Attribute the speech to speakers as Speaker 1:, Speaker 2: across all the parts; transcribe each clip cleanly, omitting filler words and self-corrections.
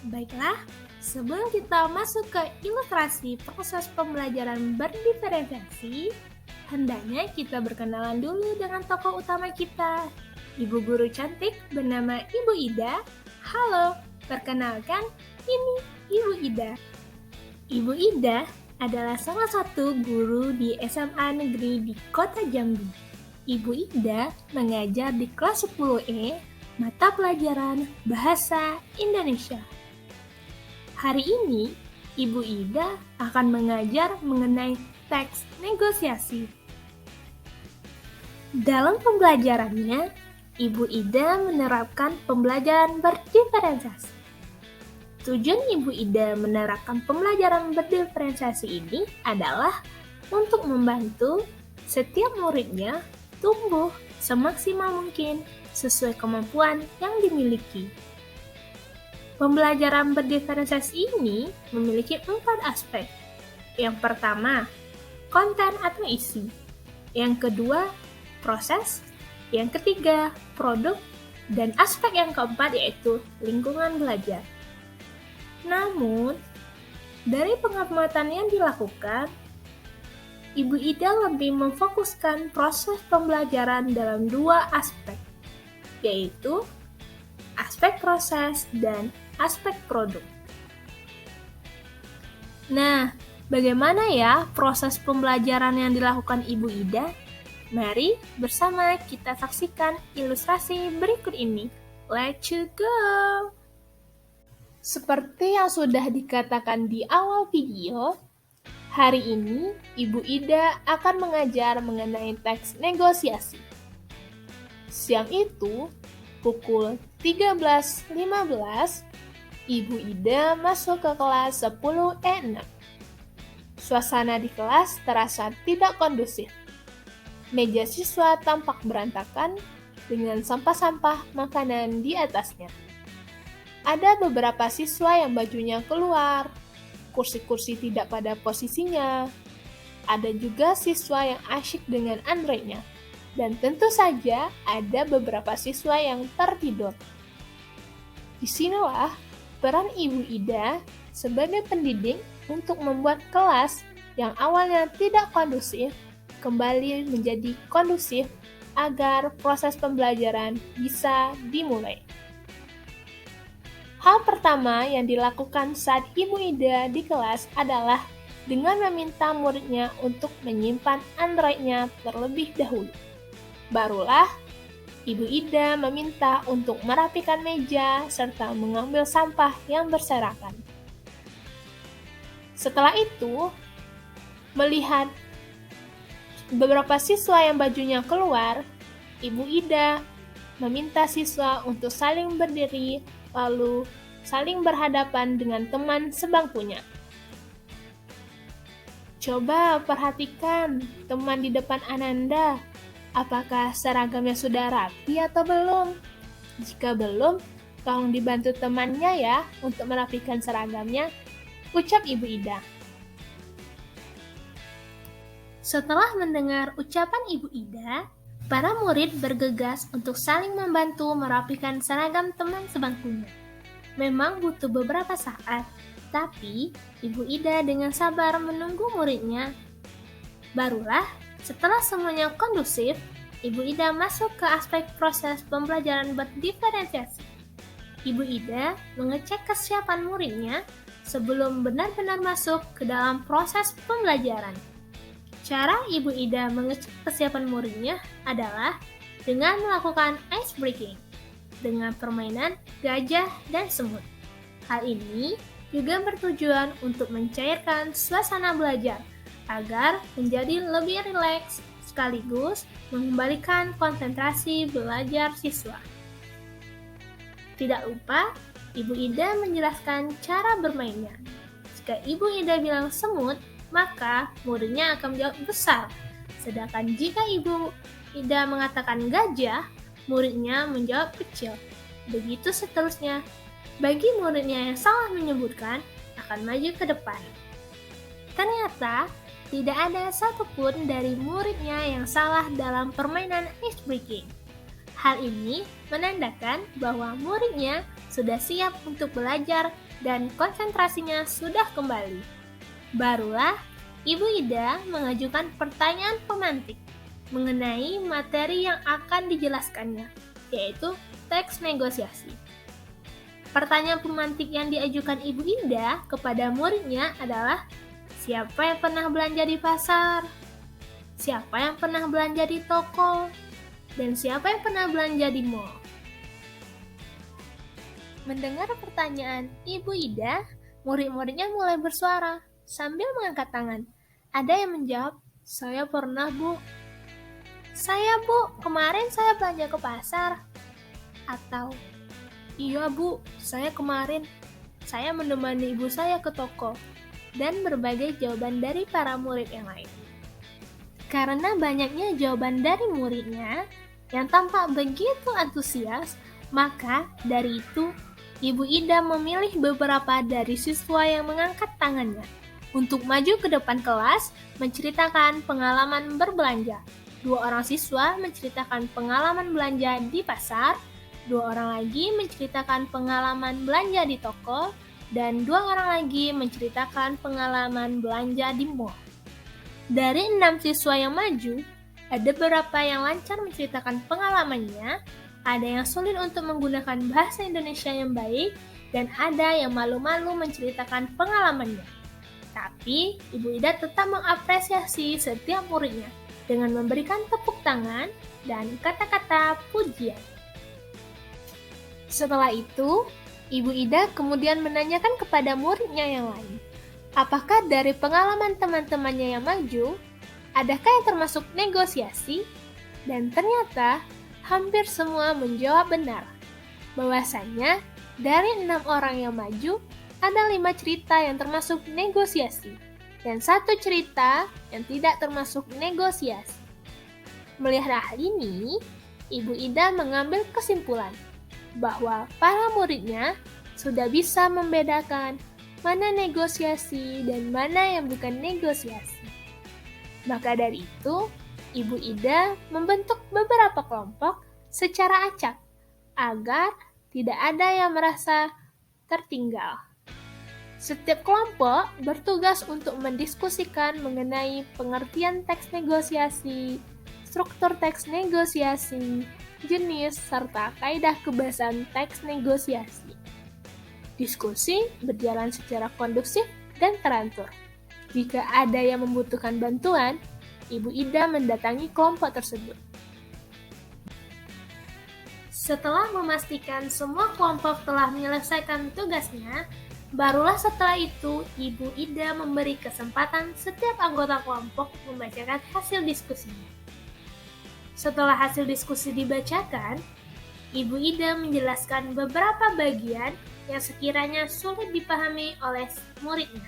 Speaker 1: Baiklah, sebelum kita masuk ke ilustrasi proses pembelajaran berdiferensiasi, hendaknya kita berkenalan dulu dengan tokoh utama kita, Ibu Guru cantik bernama Ibu Ida. Halo, perkenalkan, ini Ibu Ida. Ibu Ida adalah salah satu guru di SMA negeri di Kota Jambi. Ibu Ida mengajar di kelas 10E mata pelajaran Bahasa Indonesia. Hari ini, Ibu Ida akan mengajar mengenai teks negosiasi. Dalam pembelajarannya, Ibu Ida menerapkan pembelajaran berdiferensiasi. Tujuan Ibu Ida menerapkan pembelajaran berdiferensiasi ini adalah untuk membantu setiap muridnya tumbuh semaksimal mungkin sesuai kemampuan yang dimiliki. Pembelajaran berdiferensiasi ini memiliki 4 aspek. Yang pertama, konten atau isi. Yang kedua, proses. Yang ketiga, produk. Dan aspek yang keempat yaitu lingkungan belajar. Namun, dari pengamatan yang dilakukan, Ibu Ida lebih memfokuskan proses pembelajaran dalam 2 aspek, yaitu aspek proses dan aspek produk. Nah, bagaimana ya proses pembelajaran yang dilakukan Ibu Ida? Mari bersama kita saksikan ilustrasi berikut ini. Let's go! Seperti yang sudah dikatakan di awal video, hari ini Ibu Ida akan mengajar mengenai teks negosiasi. Siang itu, pukul 13.15, Ibu Ida masuk ke kelas 10E6. Suasana di kelas terasa tidak kondusif. Meja siswa tampak berantakan dengan sampah-sampah makanan di atasnya. Ada beberapa siswa yang bajunya keluar, kursi-kursi tidak pada posisinya. Ada juga siswa yang asyik dengan Android-nya. Dan tentu saja ada beberapa siswa yang tertidur. Disinilah peran Ibu Ida sebagai pendidik untuk membuat kelas yang awalnya tidak kondusif kembali menjadi kondusif agar proses pembelajaran bisa dimulai. Hal pertama yang dilakukan saat Ibu Ida di kelas adalah dengan meminta muridnya untuk menyimpan Android-nya terlebih dahulu. Barulah Ibu Ida meminta untuk merapikan meja serta mengambil sampah yang berserakan. Setelah itu, melihat beberapa siswa yang bajunya keluar, Ibu Ida meminta siswa untuk saling berdiri lalu saling berhadapan dengan teman sebangkunya. Coba perhatikan teman di depan Ananda. Apakah seragamnya sudah rapi atau belum? Jika belum, tolong dibantu temannya ya untuk merapikan seragamnya, ucap Ibu Ida. Setelah mendengar ucapan Ibu Ida, para murid bergegas untuk saling membantu merapikan seragam teman sebangkunya. Memang butuh beberapa saat, tapi Ibu Ida dengan sabar menunggu muridnya. Barulah setelah semuanya kondusif, Ibu Ida masuk ke aspek proses pembelajaran berdiferensiasi. Ibu Ida mengecek kesiapan muridnya sebelum benar-benar masuk ke dalam proses pembelajaran. Cara Ibu Ida mengecek kesiapan muridnya adalah dengan melakukan ice breaking dengan permainan gajah dan semut. Hal ini juga bertujuan untuk mencairkan suasana belajar agar menjadi lebih rileks sekaligus mengembalikan konsentrasi belajar siswa. Tidak lupa, Ibu Ida menjelaskan cara bermainnya. Jika Ibu Ida bilang semut, maka muridnya akan menjawab besar. Sedangkan jika Ibu Ida mengatakan gajah, muridnya menjawab kecil. Begitu seterusnya. Bagi muridnya yang salah menyebutkan, akan maju ke depan. Ternyata, tidak ada satupun dari muridnya yang salah dalam permainan ice breaking. Hal ini menandakan bahwa muridnya sudah siap untuk belajar dan konsentrasinya sudah kembali. Barulah Ibu Ida mengajukan pertanyaan pemantik mengenai materi yang akan dijelaskannya, yaitu teks negosiasi. Pertanyaan pemantik yang diajukan Ibu Ida kepada muridnya adalah, siapa yang pernah belanja di pasar? Siapa yang pernah belanja di toko? Dan siapa yang pernah belanja di mall? Mendengar pertanyaan Ibu Ida, murid-muridnya mulai bersuara sambil mengangkat tangan. Ada yang menjawab, saya pernah, Bu. Saya, Bu, kemarin saya belanja ke pasar. Atau, iya, Bu, saya kemarin. Saya menemani ibu saya ke toko. Dan berbagai jawaban dari para murid yang lain. Karena banyaknya jawaban dari muridnya yang tampak begitu antusias, maka dari itu Ibu Ida memilih beberapa dari siswa yang mengangkat tangannya untuk maju ke depan kelas menceritakan pengalaman berbelanja. 2 orang siswa menceritakan pengalaman belanja di pasar, 2 orang lagi menceritakan pengalaman belanja di toko, dan 2 orang lagi menceritakan pengalaman belanja di mall. Dari 6 siswa yang maju, ada beberapa yang lancar menceritakan pengalamannya, ada yang sulit untuk menggunakan bahasa Indonesia yang baik, dan ada yang malu-malu menceritakan pengalamannya. Tapi, Ibu Ida tetap mengapresiasi setiap muridnya dengan memberikan tepuk tangan dan kata-kata pujian. Setelah itu, Ibu Ida kemudian menanyakan kepada muridnya yang lain, apakah dari pengalaman teman-temannya yang maju, adakah yang termasuk negosiasi? Dan ternyata, hampir semua menjawab benar, bahwasannya dari 6 orang yang maju, ada 5 cerita yang termasuk negosiasi, dan 1 cerita yang tidak termasuk negosiasi. Melihat hal ini, Ibu Ida mengambil kesimpulan bahwa para muridnya sudah bisa membedakan mana negosiasi dan mana yang bukan negosiasi. Maka dari itu, Ibu Ida membentuk beberapa kelompok secara acak agar tidak ada yang merasa tertinggal. Setiap kelompok bertugas untuk mendiskusikan mengenai pengertian teks negosiasi, struktur teks negosiasi, jenis, serta kaidah kebahasaan teks negosiasi. Diskusi berjalan secara kondusif dan teratur. Jika ada yang membutuhkan bantuan, Ibu Ida mendatangi kelompok tersebut. Setelah memastikan semua kelompok telah menyelesaikan tugasnya, barulah setelah itu Ibu Ida memberi kesempatan setiap anggota kelompok membacakan hasil diskusinya. Setelah hasil diskusi dibacakan, Ibu Ida menjelaskan beberapa bagian yang sekiranya sulit dipahami oleh muridnya.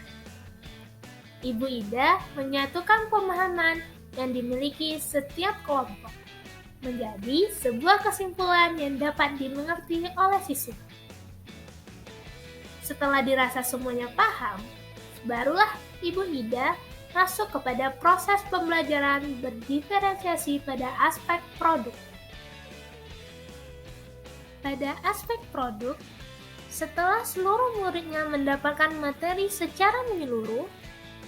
Speaker 1: Ibu Ida menyatukan pemahaman yang dimiliki setiap kelompok menjadi sebuah kesimpulan yang dapat dimengerti oleh siswa. Setelah dirasa semuanya paham, barulah Ibu Ida masuk kepada proses pembelajaran berdiferensiasi pada aspek produk. Pada aspek produk, setelah seluruh muridnya mendapatkan materi secara menyeluruh,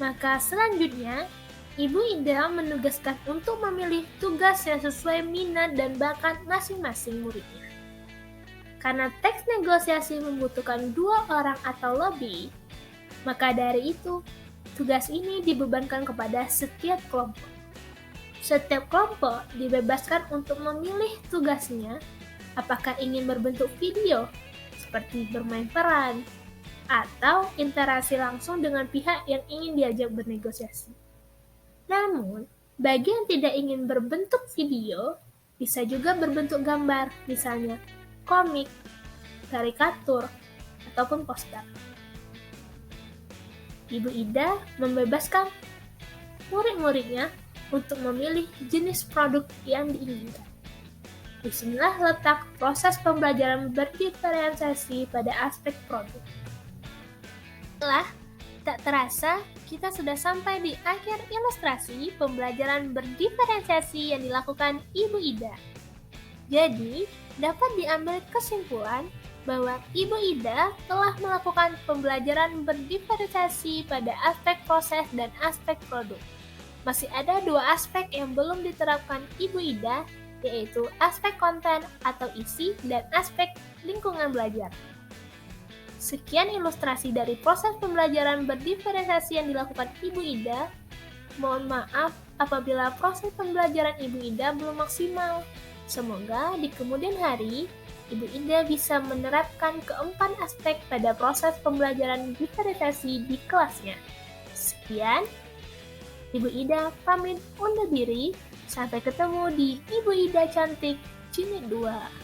Speaker 1: maka selanjutnya Ibu Ida menugaskan untuk memilih tugas yang sesuai minat dan bakat masing-masing muridnya. Karena teks negosiasi membutuhkan 2 orang atau lebih, maka dari itu, tugas ini dibebankan kepada setiap kelompok. Setiap kelompok dibebaskan untuk memilih tugasnya, apakah ingin berbentuk video, seperti bermain peran, atau interaksi langsung dengan pihak yang ingin diajak bernegosiasi. Namun, bagi yang tidak ingin berbentuk video, bisa juga berbentuk gambar, misalnya komik, karikatur, ataupun poster. Ibu Ida membebaskan murid-muridnya untuk memilih jenis produk yang diinginkan. Disinilah letak proses pembelajaran berdiferensiasi pada aspek produk. Setelah tak terasa, kita sudah sampai di akhir ilustrasi pembelajaran berdiferensiasi yang dilakukan Ibu Ida. Jadi, dapat diambil kesimpulan bahwa Ibu Ida telah melakukan pembelajaran berdiferensiasi pada aspek proses dan aspek produk. Masih ada dua aspek yang belum diterapkan Ibu Ida, yaitu aspek konten atau isi dan aspek lingkungan belajar. Sekian ilustrasi dari proses pembelajaran berdiferensiasi yang dilakukan Ibu Ida. Mohon maaf apabila proses pembelajaran Ibu Ida belum maksimal. Semoga di kemudian hari, Ibu Ida bisa menerapkan keempat aspek pada proses pembelajaran diferensiasi di kelasnya. Sekian, Ibu Ida pamit undur diri. Sampai ketemu di Ibu Ida Cantik Jilid 2.